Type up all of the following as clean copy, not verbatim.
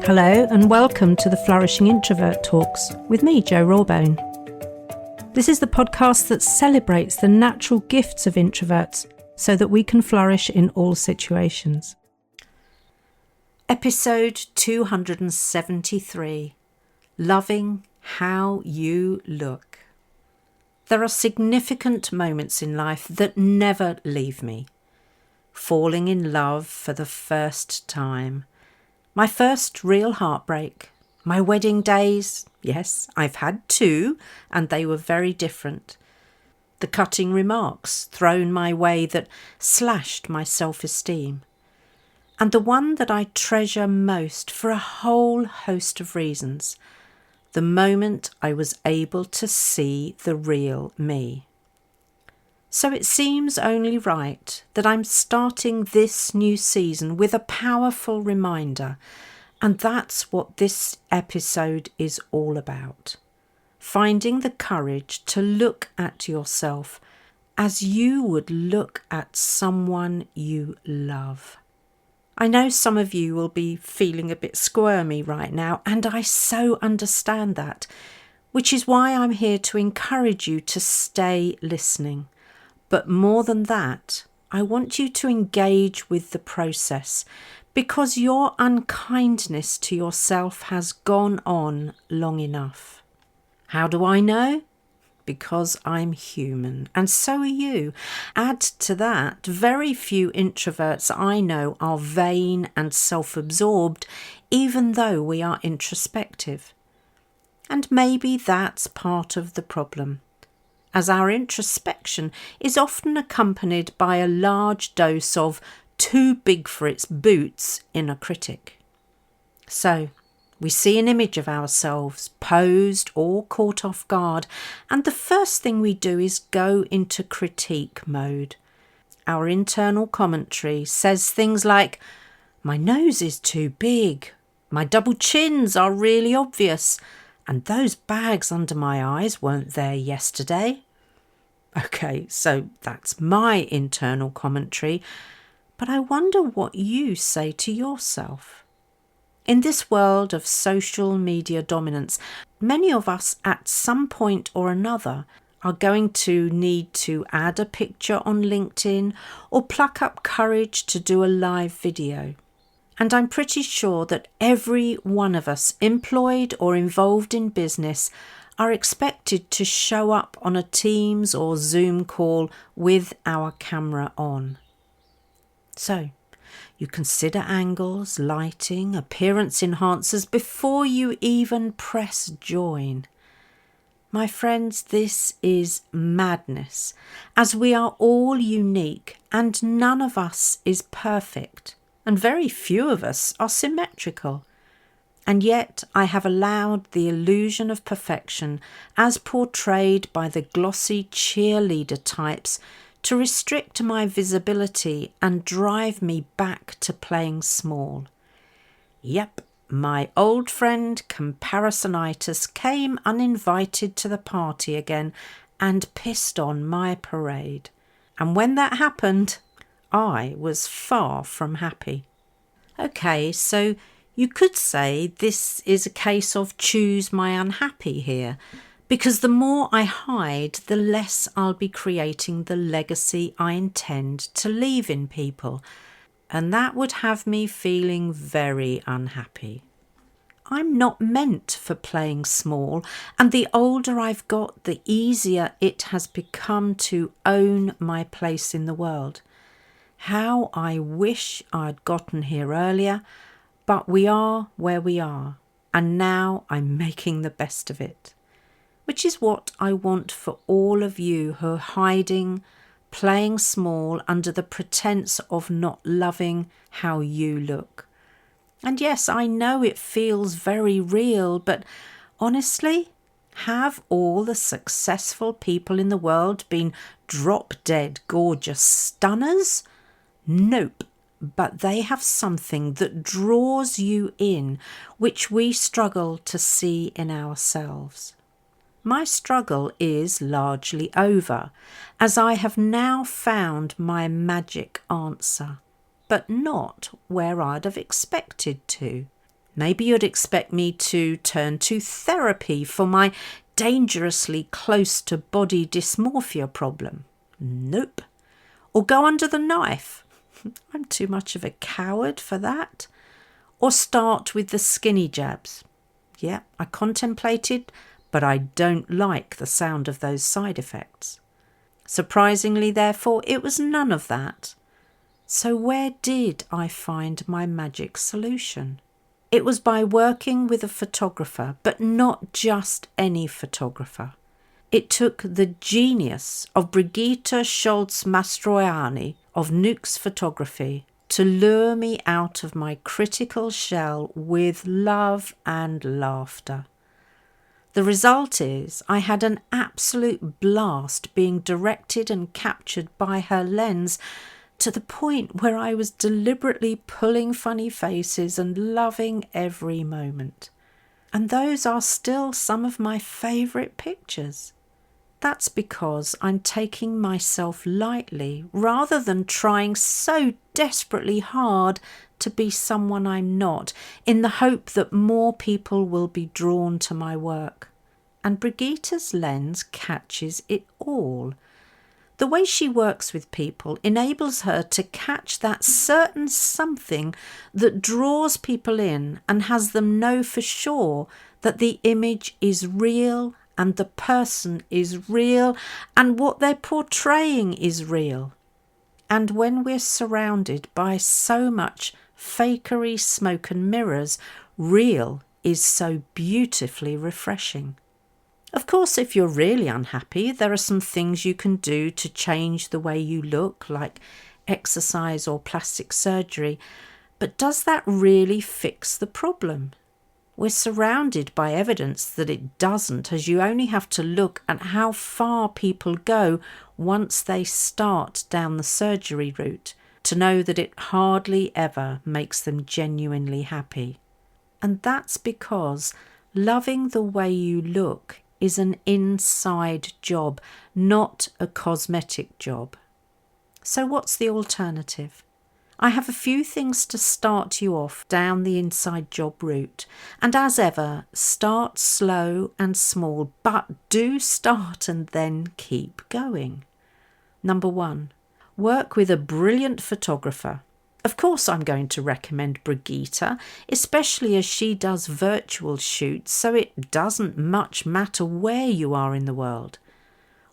Hello and welcome to the Flourishing Introvert Talks with me, Jo Rawbone. This is the podcast that celebrates the natural gifts of introverts so that we can flourish in all situations. Episode 273, Loving How You Look. There are significant moments in life that never leave me. Falling in love for the first time. My first real heartbreak. My wedding days. Yes, I've had two, and they were very different. The cutting remarks thrown my way that slashed my self-esteem. And the one that I treasure most for a whole host of reasons. The moment I was able to see the real me. So it seems only right that I'm starting this new season with a powerful reminder, and that's what this episode is all about. Finding the courage to look at yourself as you would look at someone you love. I know some of you will be feeling a bit squirmy right now, and I so understand that, which is why I'm here to encourage you to stay listening. But more than that, I want you to engage with the process because your unkindness to yourself has gone on long enough. How do I know? Because I'm human, and so are you. Add to that, very few introverts I know are vain and self-absorbed, even though we are introspective. And maybe that's part of the problem, as our introspection is often accompanied by a large dose of too big for its boots inner critic. So, we see an image of ourselves, posed or caught off guard, and the first thing we do is go into critique mode. Our internal commentary says things like, "My nose is too big, my double chins are really obvious, and those bags under my eyes weren't there yesterday." Okay, so that's my internal commentary, but I wonder what you say to yourself. In this world of social media dominance, many of us at some point or another are going to need to add a picture on LinkedIn or pluck up courage to do a live video. And I'm pretty sure that every one of us, employed or involved in business, are expected to show up on a Teams or Zoom call with our camera on. So, you consider angles, lighting, appearance enhancers before you even press join. My friends, this is madness, as we are all unique and none of us is perfect, and very few of us are symmetrical. And yet I have allowed the illusion of perfection, as portrayed by the glossy cheerleader types, to restrict my visibility and drive me back to playing small. Yep, my old friend comparisonitis came uninvited to the party again and pissed on my parade. And when that happened, I was far from happy. Okay, so you could say this is a case of choose my unhappy here, because the more I hide, the less I'll be creating the legacy I intend to leave in people, and that would have me feeling very unhappy. I'm not meant for playing small, and the older I've got, the easier it has become to own my place in the world. How I wish I'd gotten here earlier, but we are where we are, and now I'm making the best of it. Which is what I want for all of you who are hiding, playing small under the pretense of not loving how you look. And yes, I know it feels very real, but honestly, have all the successful people in the world been drop-dead gorgeous stunners? Nope. But they have something that draws you in, which we struggle to see in ourselves. My struggle is largely over, as I have now found my magic answer, but not where I'd have expected to. Maybe you'd expect me to turn to therapy for my dangerously close to body dysmorphia problem. Nope. Or go under the knife. I'm too much of a coward for that. Or start with the skinny jabs. Yeah, I contemplated, but I don't like the sound of those side effects. Surprisingly, therefore, it was none of that. So where did I find my magic solution? It was by working with a photographer, but not just any photographer. It took the genius of Brigitte Scholz-Mastroianni of Nux Photography to lure me out of my critical shell with love and laughter. The result is I had an absolute blast being directed and captured by her lens, to the point where I was deliberately pulling funny faces and loving every moment. And those are still some of my favourite pictures. That's because I'm taking myself lightly rather than trying so desperately hard to be someone I'm not, in the hope that more people will be drawn to my work. And Brigitte's lens catches it all. The way she works with people enables her to catch that certain something that draws people in and has them know for sure that the image is real and the person is real and what they're portraying is real. And when we're surrounded by so much fakery, smoke and mirrors, real is so beautifully refreshing. Of course, if you're really unhappy, there are some things you can do to change the way you look, like exercise or plastic surgery. But does that really fix the problem? We're surrounded by evidence that it doesn't, as you only have to look at how far people go once they start down the surgery route to know that it hardly ever makes them genuinely happy. And that's because loving the way you look is an inside job, not a cosmetic job. So what's the alternative? I have a few things to start you off down the inside job route. And as ever, start slow and small, but do start and then keep going. Number 1, work with a brilliant photographer. Of course, I'm going to recommend Brigitte, especially as she does virtual shoots, so it doesn't much matter where you are in the world.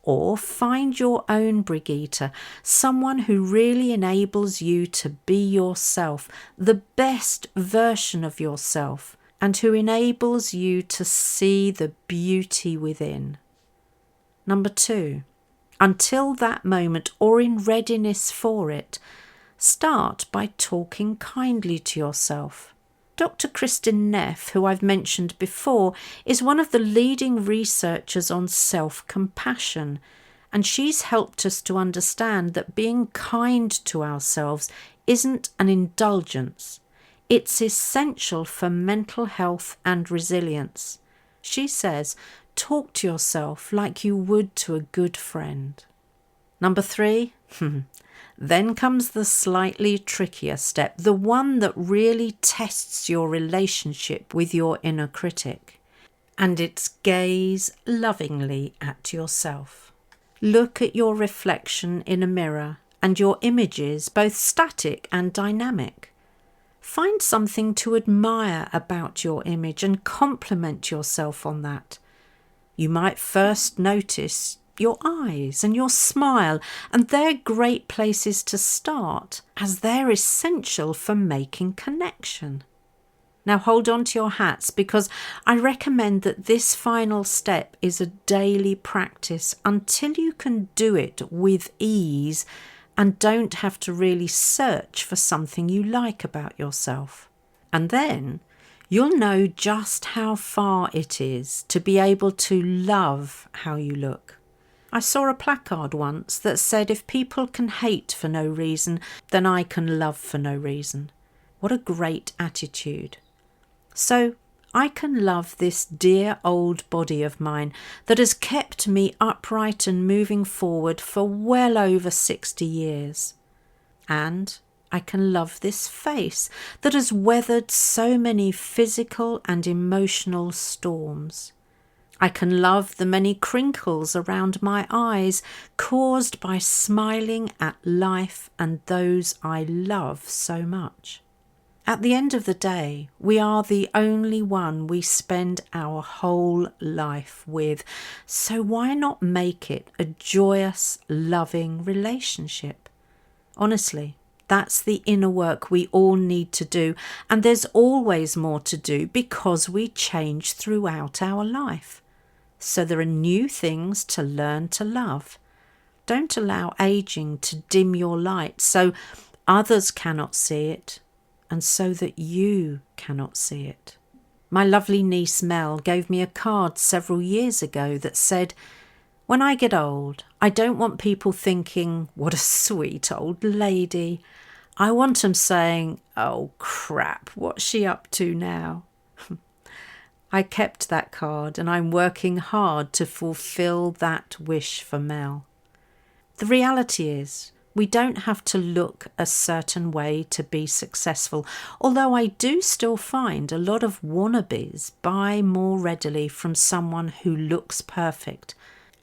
Or find your own Brigitte, someone who really enables you to be yourself, the best version of yourself, and who enables you to see the beauty within. Number 2, until that moment or in readiness for it, start by talking kindly to yourself. Dr. Kristin Neff, who I've mentioned before, is one of the leading researchers on self-compassion, and she's helped us to understand that being kind to ourselves isn't an indulgence. It's essential for mental health and resilience. She says, talk to yourself like you would to a good friend. Number 3, then comes the slightly trickier step, the one that really tests your relationship with your inner critic. And it's gaze lovingly at yourself. Look at your reflection in a mirror and your images, both static and dynamic. Find something to admire about your image and compliment yourself on that. You might first notice your eyes and your smile, and they're great places to start as they're essential for making connection. Now hold on to your hats, because I recommend that this final step is a daily practice until you can do it with ease and don't have to really search for something you like about yourself. And then you'll know just how far it is to be able to love how you look. I saw a placard once that said, if people can hate for no reason, then I can love for no reason. What a great attitude. So I can love this dear old body of mine that has kept me upright and moving forward for well over 60 years. And I can love this face that has weathered so many physical and emotional storms. I can love the many crinkles around my eyes caused by smiling at life and those I love so much. At the end of the day, we are the only one we spend our whole life with, so why not make it a joyous, loving relationship? Honestly, that's the inner work we all need to do, and there's always more to do because we change throughout our life. So there are new things to learn to love. Don't allow aging to dim your light so others cannot see it, and so that you cannot see it. My lovely niece Mel gave me a card several years ago that said, "When I get old, I don't want people thinking, 'What a sweet old lady.' I want them saying, 'Oh crap, what's she up to now?'" I kept that card and I'm working hard to fulfill that wish for Mel. The reality is, we don't have to look a certain way to be successful, although I do still find a lot of wannabes buy more readily from someone who looks perfect.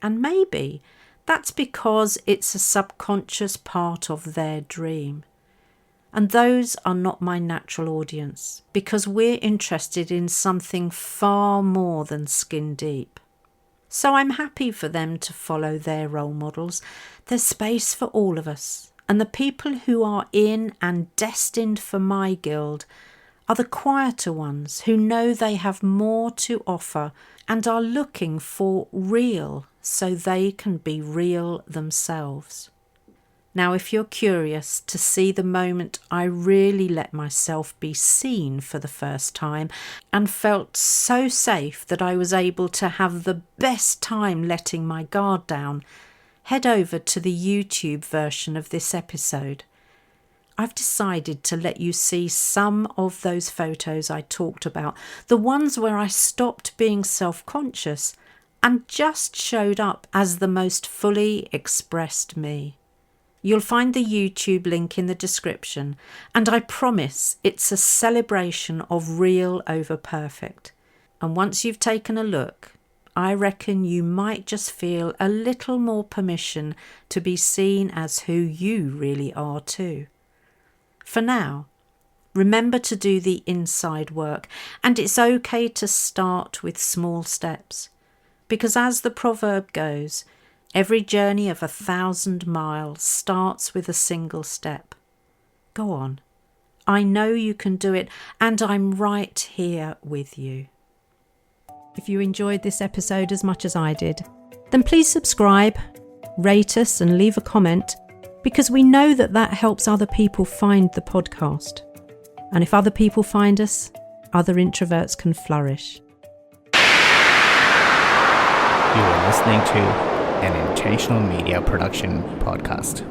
And maybe that's because it's a subconscious part of their dream. And those are not my natural audience, because we're interested in something far more than skin deep. So I'm happy for them to follow their role models. There's space for all of us, and the people who are in and destined for my guild are the quieter ones who know they have more to offer and are looking for real so they can be real themselves. Now, if you're curious to see the moment I really let myself be seen for the first time and felt so safe that I was able to have the best time letting my guard down, head over to the YouTube version of this episode. I've decided to let you see some of those photos I talked about, the ones where I stopped being self-conscious and just showed up as the most fully expressed me. You'll find the YouTube link in the description, and I promise it's a celebration of real over perfect. And once you've taken a look, I reckon you might just feel a little more permission to be seen as who you really are too. For now, remember to do the inside work, and it's okay to start with small steps, because as the proverb goes, every journey of 1,000 miles starts with a single step. Go on. I know you can do it, and I'm right here with you. If you enjoyed this episode as much as I did, then please subscribe, rate us and leave a comment, because we know that that helps other people find the podcast. And if other people find us, other introverts can flourish. You are listening to an Intentional Media Production podcast.